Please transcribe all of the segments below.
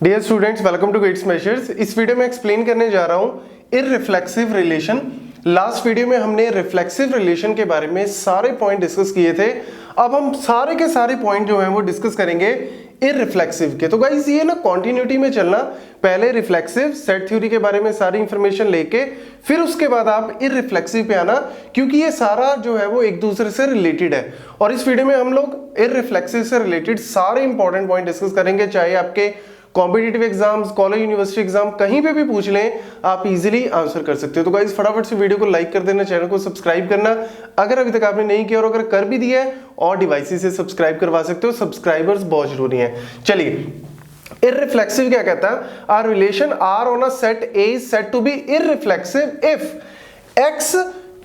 Dear students, welcome to Gate Smashers. इस video में explain करने जा रहा हूं इररिफ्लेक्सिव रिलेशन। लास्ट वीडियो में हमने रिफ्लेक्सिव रिलेशन के बारे में सारे पॉइंट डिस्कस किए थे। अब हम सारे के सारे पॉइंट जो हैं वो डिस्कस करेंगे इररिफ्लेक्सिव के। तो गाइस ये ना कंटिन्यूटी में चलना, पहले रिफ्लेक्सिव सेट थ्योरी के बारे में सारी इंफॉर्मेशन लेके फिर उसके बाद आप इररिफ्लेक्सिव पे आना, क्योंकि ये सारा जो है वो एक दूसरे से रिलेटेड है। और इस वीडियो में हम लोग इररिफ्लेक्सिव से रिलेटेड सारे इंपॉर्टेंट पॉइंट डिस्कस करेंगे। चाहे आपके competitive exams, college university exam कहीं पे भी पूछ लें, आप इजीली आंसर कर सकते हो। तो गाइस फटाफट से वीडियो को लाइक कर देना, चैनल को सब्सक्राइब करना अगर अभी तक आपने नहीं किया, और अगर कर भी दिया है और डिवाइसेस से सब्सक्राइब करवा सकते हो। सब्सक्राइबर्स बहुत जरूरी है। चलिए, इररिफ्लेक्सिव क्या कहता है? R relation R on a set A is said to be irreflexive if x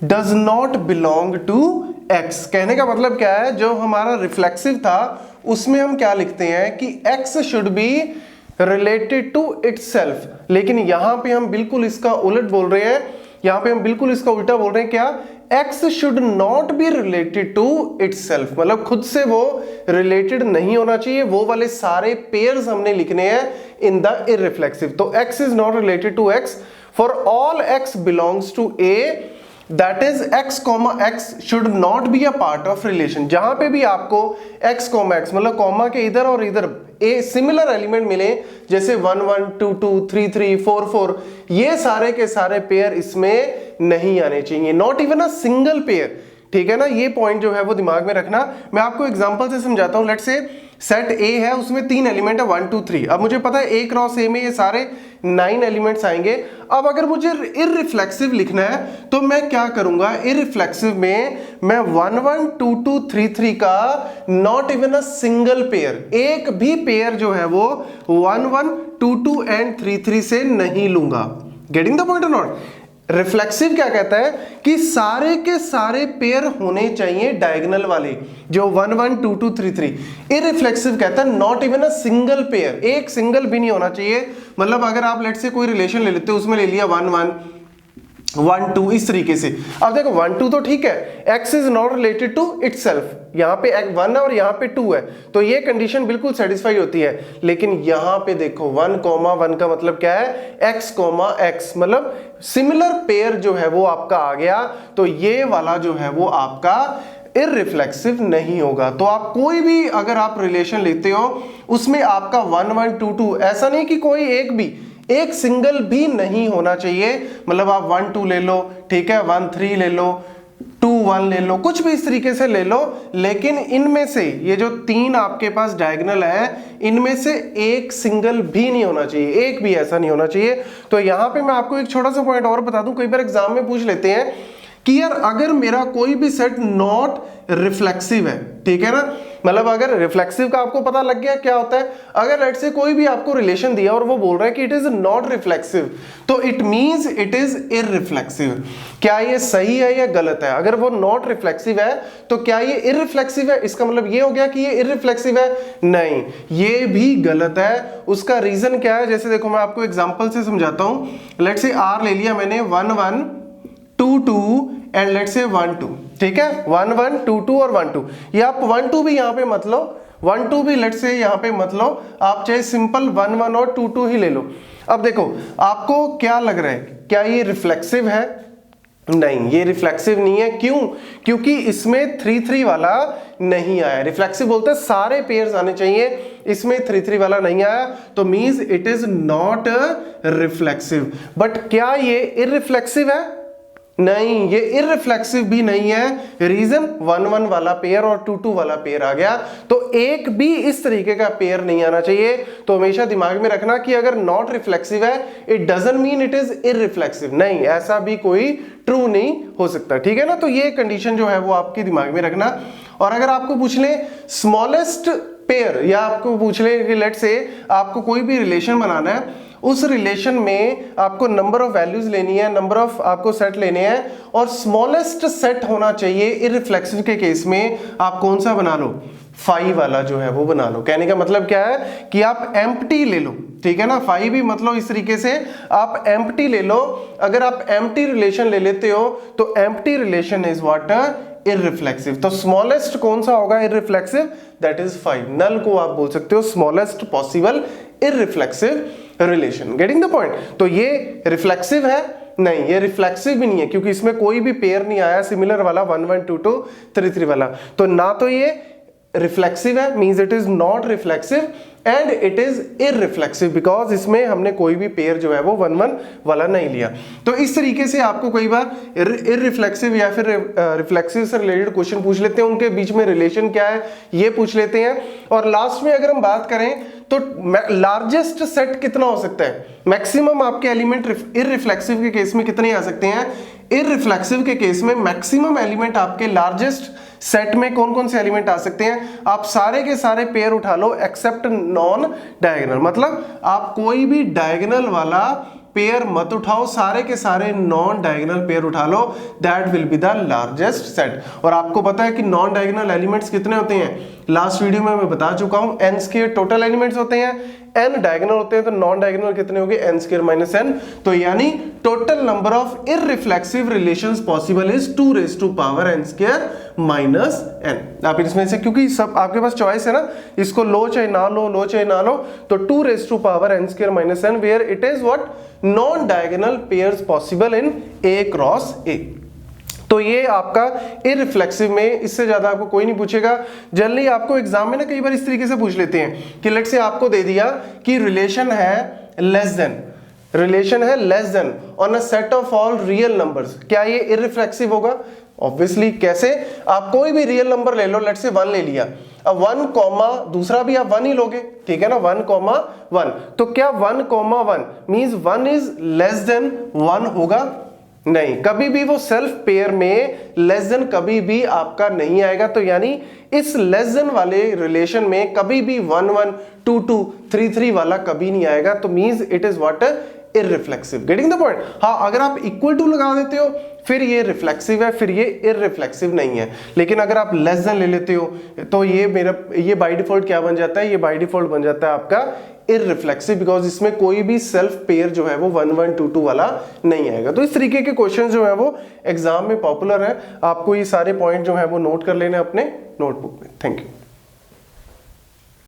does not belong to x. कहने का मतलब क्या है, जो हमारा रिफ्लेक्सिव था उसमें हम क्या लिखते हैं कि x should be related to itself, लेकिन यहां पे हम बिल्कुल इसका उलट बोल रहे हैं। यहां पे हम बिल्कुल इसका उल्टा बोल रहे हैं। क्या? X should not be related to itself, मतलब खुद से वो रिलेटेड नहीं होना चाहिए। वो वाले सारे पेयर्स हमने लिखने हैं इन द इररिफ्लेक्सिव। तो x is not related to x for all x belongs to A, that is x comma x should not be a part of relation. जहां पे भी आपको एक्स कॉमा एक्स मतलब comma के इधर और इधर ए सिमिलर एलिमेंट मिले, जैसे 1 1 2 2 3 3 4 4, ये सारे के सारे पेयर इसमें नहीं आने चाहिए, not even a single pair. ठीक है ना, ये पॉइंट जो है वो दिमाग में रखना। मैं आपको एग्जांपल से समझाता हूं। लेट्स से सेट ए है, उसमें 3 एलिमेंट है 1 2 3। अब मुझे पता है ए क्रॉस ए में ये सारे 9 एलिमेंट्स आएंगे। अब अगर मुझे इररिफ्लेक्सिव लिखना है तो मैं क्या करूंगा? इररिफ्लेक्सिव में मैं 1 1 2 2 3 3 का not even a single pair, एक भी पेयर जो है वो 1 1 2 2 एंड 3 3 से नहीं लूंगा। गेटिंग द पॉइंट और नॉट? रिफ्लेक्सिव क्या कहता है कि सारे के सारे पेयर होने चाहिए डायगोनल वाले, जो 1 1 2 2 3 3। इररिफ्लेक्सिव कहता है not even a single pair, एक सिंगल भी नहीं होना चाहिए। मतलब अगर आप लेट से कोई रिलेशन ले लेते हो, उसमें ले लिया 1 1 1 2 इस तरीके से। अब देखो 1 2 तो ठीक है, x is not related to itself, यहाँ पे 1 है और यहाँ पे 2 है, तो ये कंडीशन बिल्कुल सेटिस्फाई होती है। लेकिन यहाँ पे देखो 1 1 का मतलब क्या है? x x, मतलब सिमिलर पेयर जो है वो आपका आ गया। तो ये वाला जो है वो आपका इररिफ्लेक्सिव नहीं होगा। तो आप कोई भी अगर आप रिलेशन लेते हो उसमें आपका 1 1 2 2, ऐसा नहीं कि कोई एक सिंगल भी नहीं होना चाहिए। मतलब आप 1 2 ले लो, ठीक है, 1 3 ले लो, 2 1 ले लो, कुछ भी इस तरीके से ले लो, लेकिन इनमें से ये जो 3 आपके पास डायगोनल है, इनमें से एक सिंगल भी नहीं होना चाहिए, एक भी ऐसा नहीं होना चाहिए। तो यहां पे मैं आपको एक छोटा सा पॉइंट और बता दूं। कई बार एग्जाम में पूछ लेते हैं कि यार अगर मेरा कोई भी सेट नॉट रिफ्लेक्सिव है, ठीक है ना, मतलब अगर रिफ्लेक्सिव का आपको पता लग गया क्या होता है। अगर लेट्स से कोई भी आपको रिलेशन दिया और वो बोल रहा है कि इट इज नॉट रिफ्लेक्सिव, तो it means it is irreflexive. क्या ये सही है या गलत है? अगर वो नॉट रिफ्लेक्सिव है तो क्या ये इररिफ्लेक्सिव है? इसका मतलब ये हो गया कि ये इररिफ्लेक्सिव है? नहीं, ये भी गलत है। उसका रीजन क्या है? जैसे देखो मैं आपको एग्जांपल से समझाता हूं। लेट्स से आर ले लिया मैंने 1 1 2 2 एंड लेट्स से 1 2, ठीक है, 1 1 2 2 और 1 2। ये आप 1 2 भी यहां पे मत लो, 1 2 भी लेट्स से यहां पे मत लो, आप चाहे सिंपल 1 1 और 2 2 ही ले लो। अब देखो आपको क्या लग रहा है, क्या ये रिफ्लेक्सिव है? नहीं, ये रिफ्लेक्सिव नहीं है। क्यों? क्योंकि इसमें 3 3 वाला नहीं आया। रिफ्लेक्सिव बोलते हैं सारे पेयर्स आने चाहिए, इसमें 3 3 वाला नहीं आया, तो means it is not reflexive. But क्या ये इररिफ्लेक्सिव है? नहीं, ये इररिफ्लेक्सिव भी नहीं है। रीजन 1 1 वाला पेयर और 2 2 वाला पेयर आ गया, तो एक भी इस तरीके का पेयर नहीं आना चाहिए। तो हमेशा दिमाग में रखना कि अगर नॉट रिफ्लेक्सिव है, it doesn't mean it is irreflexive. नहीं, ऐसा भी कोई ट्रू नहीं हो सकता, ठीक है ना। तो ये कंडीशन जो है वो आपके दिमाग में रखना। और अगर आपको पूछ ले स्मॉलेस्ट पेयर, या आपको पूछ ले कि लेट्स से आपको कोई भी रिलेशन बनाना है, उस रिलेशन में आपको नंबर ऑफ वैल्यूज लेनी है, नंबर ऑफ आपको सेट लेने हैं, और स्मॉलेस्ट सेट होना चाहिए इररिफ्लेक्सिव के केस में। आप कौन सा बना लो? 5 वाला जो है वो बना लो। कहने का मतलब क्या है कि आप एम्प्टी ले लो, ठीक है ना, 5 भी मतलब इस तरीके से आप एम्प्टी ले लो। अगर आप एम्प्टी रिलेशन ले लेते हो तो empty relation is what? Irreflexive. तो स्मॉलेस्ट कौन सा होगा इररिफ्लेक्सिव? That is 5। नल को आप बोल सकते हो smallest possible irreflexive relation. Getting the point? तो ये रिफ्लेक्सिव है? नहीं, ये रिफ्लेक्सिव भी नहीं है क्योंकि इसमें कोई भी पेयर नहीं आया सिमिलर वाला 1 1 2 2 3 3 वाला। तो ना तो ये रिफ्लेक्सिव है, means it is not reflexive, and it is irreflexive because इसमें हमने कोई भी पेयर जो है वो 1 1 वाला नहीं लिया। तो इस तरीके से आपको कई बार इररिफ्लेक्सिव या फिर रिफ्लेक्सिव से रिलेटेड क्वेश्चन पूछ लेते हैं, उनके बीच में रिलेशन क्या है ये पूछ लेते हैं। और लास्ट में अगर हम बात करें तो लार्जेस्ट सेट कितना हो सकता है, मैक्सिमम आपके एलिमेंट इररिफ्लेक्सिव के केस में कितने आ सकते हैं? इररिफ्लेक्सिव के केस में मैक्सिमम एलिमेंट आपके लार्जेस्ट सेट में कौन कौन से एलिमेंट आ सकते हैं? आप सारे के सारे पेयर उठा लो एक्सेप्ट नॉन डायगोनल, मतलब आप कोई भी डायगोनल वाला पेयर मत उठाओ, सारे के सारे नॉन डायगोनल पेयर उठा लो, that will be the largest set. और आपको पता है कि नॉन डायगोनल एलिमेंट्स कितने होते हैं? लास्ट वीडियो में मैं बता चुका हूं, n स्क्वायर टोटल एलिमेंट्स होते हैं, n डायगोनल होते हैं, तो नॉन डायगोनल कितने होंगे? n square minus n। तो यानी total number of irreflexive relations possible is 2 raise to power n square minus n। आप इसमें से, क्योंकि सब आपके पास चॉइस है ना, इसको लो चाहे ना लो, लो चाहे ना लो, तो 2 raise to power n square minus n where it is what? Non diagonal pairs possible in a cross a। तो ये आपका इररिफ्लेक्सिव में, इससे ज्यादा आपको कोई नहीं पूछेगा। जनरली आपको एग्जाम में ना कई बार इस तरीके से पूछ लेते हैं कि लेट से आपको दे दिया कि रिलेशन है लेस देन, रिलेशन है less than on a set of all real numbers, क्या ये इररिफ्लेक्सिव होगा? ऑब्वियसली। कैसे? आप कोई भी रियल नंबर ले लो, लेट से 1 ले लिया, अब 1 कॉमा दूसरा भी आप 1 ही लोगे, ठीक है ना, 1 कॉमा 1, तो क्या 1 comma 1 means 1 is less than 1 होगा? नहीं, कभी भी वो सेल्फ पेयर में लेस देन कभी भी आपका नहीं आएगा। तो यानी इस लेस देन वाले रिलेशन में कभी भी 1 1 2 2 3 3 वाला कभी नहीं आएगा, तो means it is what? Irreflexive. Getting the point? हाँ, अगर आप इक्वल टू लगा देते हो फिर ये रिफ्लेक्सिव है, फिर ये इररिफ्लेक्सिव नहीं है। लेकिन अगर आप लेस देन ले लेते हो तो ये बाय डिफॉल्ट क्या बन जाता है? ये बाय डिफॉल्ट बन जाता है आपका इररिफ्लेक्सिव, बिकॉज इसमें कोई भी सेल्फ पेयर जो है वो 1 1 2 2 वाला नहीं आएगा। तो इस तरीके के क्वेश्चन जो है वो एग्जाम में पॉपुलर है, आपको ये सारे पॉइंट जो है वो नोट कर लेने अपने नोटबुक में। Thank you.